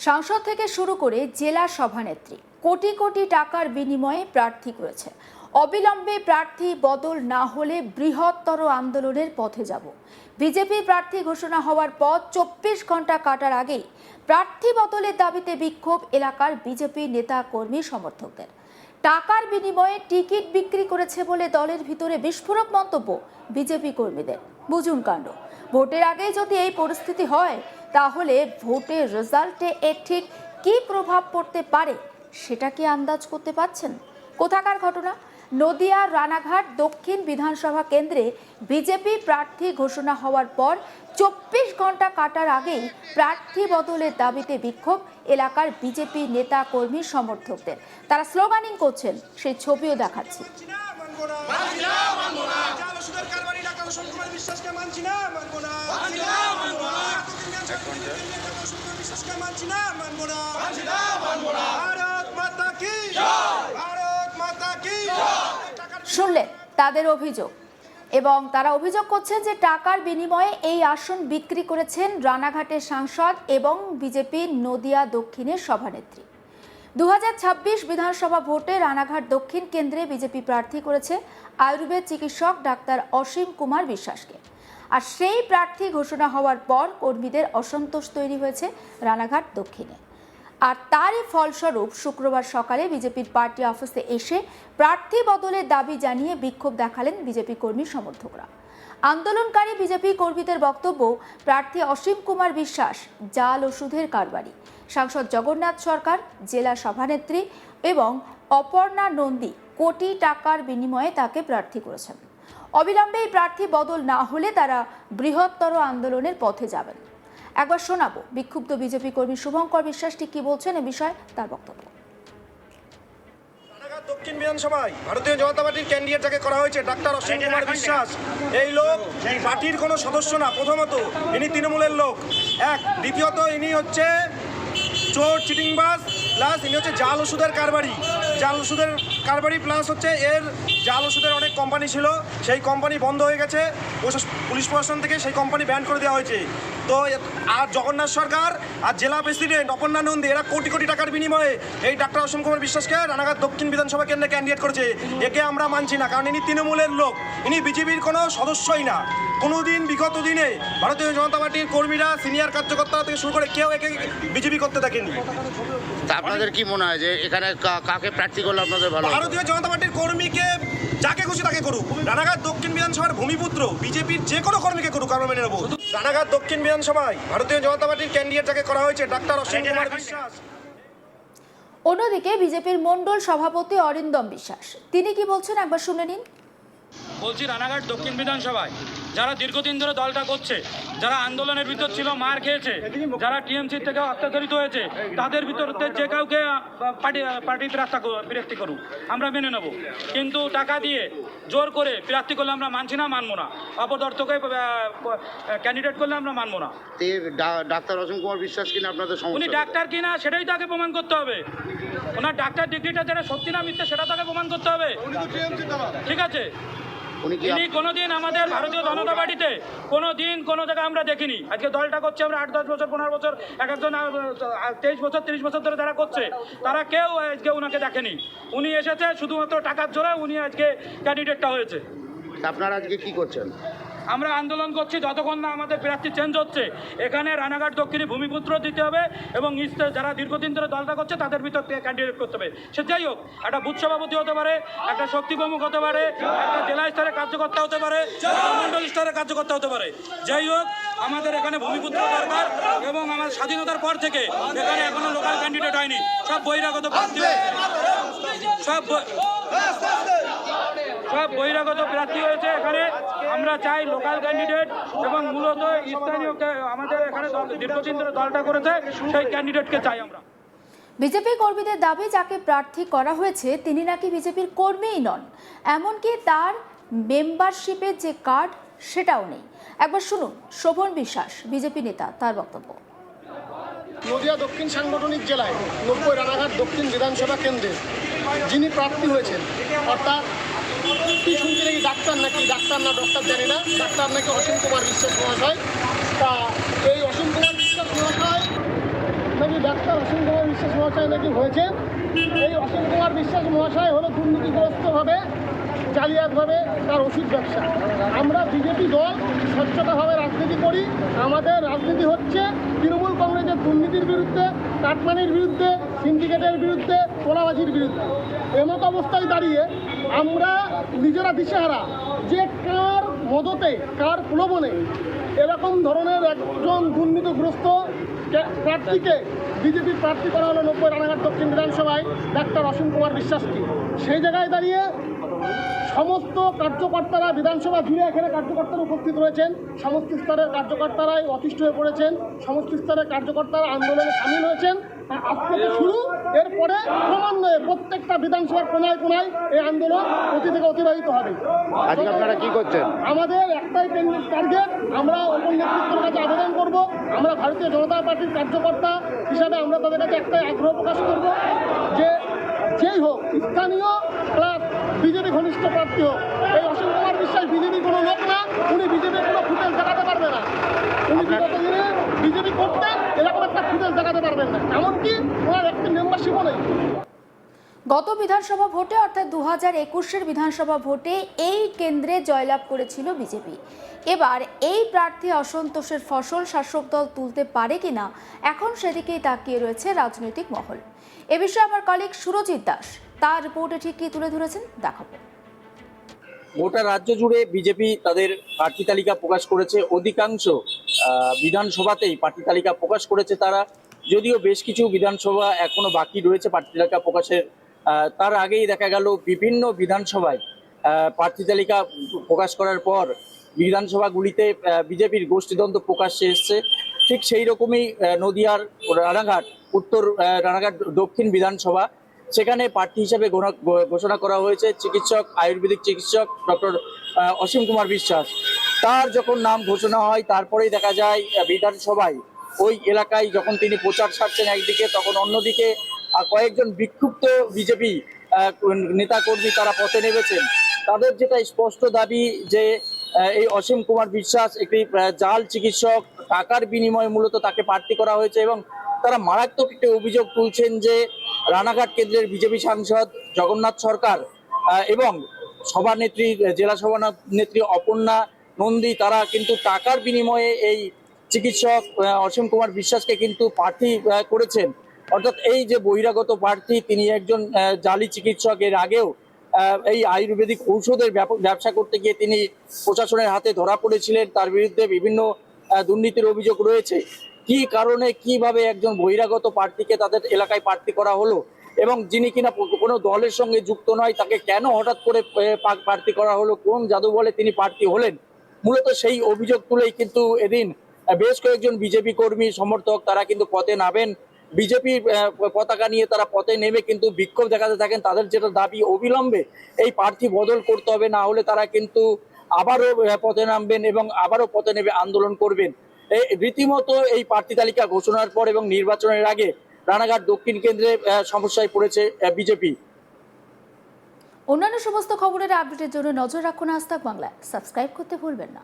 সাংসদ থেকে শুরু করে জেলা সভানেত্রী কোটি কোটি টাকার বিনিময়ে প্রার্থী করেছে। অবিলম্বে প্রার্থী বদল না হলে বৃহত্তর আন্দোলনের পথে যাব। বিজেপি প্রার্থী ঘোষণা হওয়ার পর 24 ঘন্টা কাটার আগেই প্রার্থী বদলের দাবিতে বিক্ষোভ এলাকার বিজেপি নেতা কর্মী সমর্থকদের। টাকার বিনিময়ে টিকিট বিক্রি করেছে বলে দলের ভিতরে বিস্ফোরক মন্তব্য বিজেপি কর্মীদের। বুঝুন কাণ্ড। ভোটের আগে যদি এই পরিস্থিতি হয় তাহলে ভোটের রেজাল্টে এর ঠিক কী প্রভাব পড়তে পারে সেটা কি আন্দাজ করতে পারছেন? কোথাকার ঘটনা? নদিয়া রানাঘাট দক্ষিণ বিধানসভা কেন্দ্রে বিজেপি প্রার্থী ঘোষণা হওয়ার পর 24 ঘন্টা কাটার আগেই প্রার্থী বদলের দাবিতে বিক্ষোভ এলাকার বিজেপি নেতা কর্মী সমর্থকদের। তারা স্লোগানিং করছেন, সেই ছবিও দেখাচ্ছি। শুনলেন তাদের অভিযোগ, এবং তারা অভিযোগ করছেন যে টাকার বিনিময়ে এই আসন বিক্রি করেছেন রানাঘাটের সাংসদ এবং বিজেপির নদিয়া দক্ষিণের সভানেত্রী। 2026 বিধানসভা ভোটে রানাঘাট দক্ষিণ কেন্দ্রে বিজেপি প্রার্থী করেছে আয়ুর্বেদ চিকিৎসক ডাক্তার অসীম কুমার বিশ্বাসকে। আর সেই প্রার্থী ঘোষণা হওয়ার পর কর্মীদের অসন্তোষ তৈরি হয়েছে রানাঘাট দক্ষিণে। আর তারই ফলস্বরূপ শুক্রবার সকালে বিজেপির পার্টি অফিসে এসে প্রার্থী বদলের দাবি জানিয়ে বিক্ষোভ দেখালেন বিজেপি কর্মী সমর্থকরা। আন্দোলনকারী বিজেপি কর্মীদের বক্তব্য, প্রার্থী অসীম কুমার বিশ্বাস জাল ওষুধের কারবারি। সাংসদ জগন্নাথ সরকার, জেলা সভানেত্রী এবং অপর্ণা নন্দী কোটি টাকার বিনিময়ে তাকে প্রার্থী করেছেন। অবিলম্বে এই প্রার্থী বদল না হলে তারা বৃহত্তর আন্দোলনের পথে যাবেন। একবার শোনাবো বিক্ষুব্ধ বিজেপি কর্মী শুভঙ্কর বিশ্বাস ঠিক কি বলছেন এ বিষয়ে, তার বক্তব্য। দক্ষিণ বিধানসভায় ভারতীয় জনতা পার্টির ক্যান্ডিডেট যাকে করা হয়েছে ডাক্তার অসীম কুমার বিশ্বাস, এই লোক পার্টির কোনো সদস্য না। প্রথমত ইনি তৃণমূলের লোক, এক। দ্বিতীয়ত ইনি হচ্ছে চোর চিটিংবাজ, প্লাস ইনি হচ্ছে জাল ওষুধের কারবারি। জাল ওষুধের কারবারি প্লাস হচ্ছে এর জাল ওষুধের অনেক কোম্পানি ছিল, সেই কোম্পানি বন্ধ হয়ে গেছে, পুলিশ প্রশাসন থেকে সেই কোম্পানি ব্যান করে দেওয়া হয়েছে। তো আর জগন্নাথ সরকার আর জেলা প্রেসিডেন্ট অপর্ণা নন্দী এরা কোটি কোটি টাকার বিনিময়ে এই ডাক্তার অসীম কুমার বিশ্বাসকে রানাঘাট দক্ষিণ বিধানসভা কেন্দ্রে ক্যান্ডিডেট করেছে। একে আমরা মানছি না, কারণ ইনি তৃণমূলের লোক, ইনি বিজেপির কোনো সদস্যই না। কোনোদিন বিগত দিনে ভারতীয় জনতা পার্টির কর্মীরা, সিনিয়র কার্যকর্তারা থেকে শুরু করে কেউ একে বিজেপি করতে দেখেনি। আপনাদের কি মনে হয় যে এখানে কাকে প্রার্থী করলে আপনাদের ভালো? ভারতীয় জনতা পার্টির কর্মীকে যাকে খুশি তাকে করুক। রানাঘাট দক্ষিণ বিধানসভার ভূমিপুত্র বিজেপির যে কোনো কর্মীকে করুক, আমরা মেনে নেব। রানাঘাট দক্ষিণ বিধানসভায় ভারতীয় জনতা পার্টির ক্যান্ডিডেট যাকে করা হয়েছে ডাক্তার অসীম কুমার বিশ্বাস। অন্যদিকে বিজেপির মণ্ডল সভাপতি অরিন্দম বিশ্বাস তিনি কি বলছেন একবার শুনে নিন। বলছি, রানাঘাট দক্ষিণ বিধানসভায় যারা দীর্ঘদিন ধরে দলটা করছে, যারা আন্দোলনের ভিতর ছিল, মার খেয়েছে, যারা টিএমসি থেকে অত্যাচারিত হয়েছে, তাদের ভিতরতে যে কাউকে পার্টি প্রার্থী করুক, আমরা মেনে নেব। কিন্তু টাকা দিয়ে জোর করে প্রার্থী করলে আমরা মানছি না, মানবো না। অপদার্থকে ক্যান্ডিডেট করলে আমরা মানবো না। ডাক্তার অসীম কুমার বিশ্বাস কিনা আপনাদের সমস্যা? উনি ডাক্তার কিনা সেটাই তাকে প্রমাণ করতে হবে। ওনার ডাক্তার ডিগ্রিটা যেটা সত্যি না মিথ্যে সেটা তাকে প্রমাণ করতে হবে। ঠিক আছে, ইনি কোনোদিন আমাদের ভারতীয় জনতা পার্টিতে কোনোদিন কোনো জায়গায় আমরা দেখিনি। আজকে দলটা করছে আমরা 8-10 বছর 15 বছর, এক একজন 23 বছর 30 বছর ধরে যারা করছে তারা কেউ আজকে ওনাকে দেখেনি। উনি এসেছে শুধুমাত্র টাকার জোরে, উনি আজকে ক্যান্ডিডেটটা হয়েছে। আপনারা আজকে কি করছেন? আমরা আন্দোলন করছি যতক্ষণ না আমাদের প্রার্থী চেঞ্জ হচ্ছে। এখানে রানাঘাট দক্ষিণে ভূমিপুত্র দিতে হবে এবং যারা দীর্ঘদিন ধরে দলটা করছে তাদের ভিতর থেকে ক্যান্ডিডেট করতে হবে। সে যাই হোক, একটা বুথ সভাপতি হতে পারে, একটা শক্তি প্রমুখ হতে পারে, একটা জেলা স্তরে কার্যকর্তা হতে পারে, মন্ডল স্তরে কার্যকর্তা হতে পারে। যাই হোক, আমাদের এখানে ভূমিপুত্র দরকার এবং আমার স্বাধীনতার পর থেকে এখানে এখনো লোকাল ক্যান্ডিডেট হয়নি, সব বহিরাগত প্রার্থী হয়েছে, সব বহিরাগত প্রার্থী হয়েছে। এখানে আমরা চাই লোকাল ক্যান্ডিডেট এবং মূলত স্থানীয় আমাদের এখানে দীর্ঘদিন ধরে দলটা করেছে সেই ক্যান্ডিডেটকে চাই আমরা। বিজেপি কর্মীদের দাবি, যাকে প্রার্থী করা হয়েছে তিনি নাকি বিজেপির কর্মীই নন, এমনকি তার মেম্বারশিপের যে কার্ড সেটাও নেই। একবার শুনুন শোভন বিশ্বাস বিজেপি নেতা, তার বক্তব্য। নদিয়া দক্ষিণ সাংগঠনিক জেলায় 90 রানাঘাট দক্ষিণ বিধানসভা কেন্দ্রে যিনি প্রার্থী হয়েছেন, অর্থাৎ কি শুনছি নাকি ডাক্তার না ডক্টর জানি না, ডাক্তার নাকি অসীম কুমার বিশ্বাস মহাশয়। তা এই অসীম কুমার বিশ্বাস মহাশয় নাকি ডাক্তার বিশ্বাস মহাশয় নাকি হয়েছে। এই অসীম কুমার বিশ্বাস মহাশয় হলো দুর্নীতিগ্রস্তভাবে জালিয়াতভাবে তার ওষুধ ব্যবসা। আমরা বিজেপি দল স্বচ্ছতাভাবে রাজনীতি করি। আমাদের রাজনীতি হচ্ছে তৃণমূল কংগ্রেসের দুর্নীতির বিরুদ্ধে, কাটমানির বিরুদ্ধে, সিন্ডিকেটের বিরুদ্ধে, তোলাবাজির বিরুদ্ধে। এমত অবস্থায় দাঁড়িয়ে আমরা নিজেরা দিশেহারা যে কার মদতে কার প্রলোভনে এরকম ধরনের একজন দুর্নীতিগ্রস্ত প্রার্থীকে বিজেপির প্রার্থী করা হলো 90 রানাঘাট দক্ষিণ বিধানসভায় ডাক্তার অসীম কুমার বিশ্বাসকে। সেই জায়গায় দাঁড়িয়ে সমস্ত কার্যকর্তারা বিধানসভা জুড়ে এখানে কার্যকর্তারা উপস্থিত রয়েছেন, সমস্ত স্তরের কার্যকর্তারাই অতিষ্ঠ হয়ে পড়েছেন, সমস্ত স্তরের কার্যকর্তারা আন্দোলনে সামিল হয়েছেন। আজ থেকে শুরু, এরপরে ক্রমান্বয়ে প্রত্যেকটা বিধানসভার কোনায় কোনায় এই আন্দোলন অতি থেকে অতিবাহিত হবে। আজকে আপনারা কি করছেন? আমাদের একটাই টার্গেট, আমরা ওপর নেতৃত্বের কাছে আবেদন করব। আমরা ভারতীয় জনতা পার্টির কার্যকর্তা হিসাবে আমরা তাদের কাছে একটাই আগ্রহ প্রকাশ করব যে যেই হোক, স্থানীয় প্লাস বিজেপি ঘনিষ্ঠ প্রার্থী হোক, এই অসীম কুমার বিশ্বাস বিজেপি কোনো লোক না, উনি বিজেপির কোনো ফুটেজ দেখাতে পারবে না। উনি বিগত দিনে বিজেপি করতেন, এরকম একটা ফুটেজ দেখাতে পারবেন না, এমনকি ওনার একটি মেম্বারশিপও নেই। গত বিধানসভা ভোটে অর্থাৎ 2021-এর বিধানসভা ভোটে এই কেন্দ্রে জয়লাভ করেছিল বিজেপি। এবার এই প্রার্থী অসন্তোষের ফসল শাসক দল তুলতে পারে কিনা, এখন সেদিকেই তাকিয়ে রয়েছে রাজনৈতিক মহল। এ বিষয়ে আমার কলিগ সুরজিৎ দাস তার রিপোর্টে ঠিক কি তুলে ধরেছেন দেখাবো। গোটা রাজ্য জুড়ে বিজেপি তাদের প্রার্থী তালিকা প্রকাশ করেছে। অধিকাংশ বিধানসভাতেই প্রার্থী তালিকা প্রকাশ করেছে তারা, যদিও বেশ কিছু বিধানসভা এখনো বাকি রয়েছে প্রার্থী তালিকা প্রকাশের। তার আগেই দেখা গেল বিভিন্ন বিধানসভায় প্রার্থী তালিকা প্রকাশ করার পর বিধানসভাগুলিতে বিজেপির গোষ্ঠীদ্বন্দ্ব প্রকাশ্যে এসছে। ঠিক সেই রকমই নদিয়ার রানাঘাট উত্তর রানাঘাট দক্ষিণ বিধানসভা, সেখানে প্রার্থী হিসেবে ঘোষণা করা হয়েছে চিকিৎসক, আয়ুর্বেদিক চিকিৎসক ডক্টর অসীম কুমার বিশ্বাস। তার যখন নাম ঘোষণা হয় তারপরেই দেখা যায় বিধানসভায় ওই এলাকায় যখন তিনি প্রচার সারছেন একদিকে, তখন অন্যদিকে কয়েকজন বিক্ষুব্ধ বিজেপি নেতাকর্মী তারা পথে নেমেছেন। তাদের যেটা স্পষ্ট দাবি যে এই অসীম কুমার বিশ্বাস একটি জাল চিকিৎসক, টাকার বিনিময়ে মূলত তাকে প্রার্থী করা হয়েছে। এবং তারা মারাত্মক একটি অভিযোগ তুলছেন যে রানাঘাট কেন্দ্রের বিজেপি সাংসদ জগন্নাথ সরকার এবং সভানেত্রী, জেলা সভানেত্রী অপর্ণা নন্দী, তারা কিন্তু টাকার বিনিময়ে এই চিকিৎসক অসীম কুমার বিশ্বাসকে কিন্তু প্রার্থী করেছেন। অর্থাৎ এই যে বহিরাগত প্রার্থী, তিনি একজন জালি চিকিৎসক। এর আগেও এই আয়ুর্বেদিক ঔষধের ব্যবসা করতে গিয়ে তিনি প্রশাসনের হাতে ধরা পড়েছিলেন। তার বিরুদ্ধে বিভিন্ন দুর্নীতির অভিযোগ রয়েছে। কি কারণে, কিভাবে একজন বহিরাগত প্রার্থীকে তাদের এলাকায় প্রার্থী করা হলো এবং যিনি কিনা কোনো দলের সঙ্গে যুক্ত নয়, তাকে কেন হঠাৎ করে প্রার্থী করা হলো, কোন জাদু বলে তিনি প্রার্থী হলেন, মূলত সেই অভিযোগ তুলেই কিন্তু এদিন বেশ কয়েকজন বিজেপি কর্মী সমর্থক তারা কিন্তু পথে নামেন। বিজেপি পতাকা নিয়ে তারা পথে নেমে কিন্তু বিক্ষোভ দেখাতে থাকেন। তাদের যেটা দাবি, অবিলম্বে এই প্রার্থী বদল করতে হবে, না হলে তারা কিন্তু আবারও পথে নামবেন এবং আবারও পথে নেমে আন্দোলন করবেন। রীতিমতো এই প্রার্থী তালিকা ঘোষণার পর এবং নির্বাচনের আগে রানাঘাট দক্ষিণ কেন্দ্রে সমস্যায় পড়েছে বিজেপি। অন্যান্য সমস্ত খবরের আপডেটের জন্য নজর রাখুন আজ তাক বাংলা, সাবস্ক্রাইব করতে ভুলবেন না।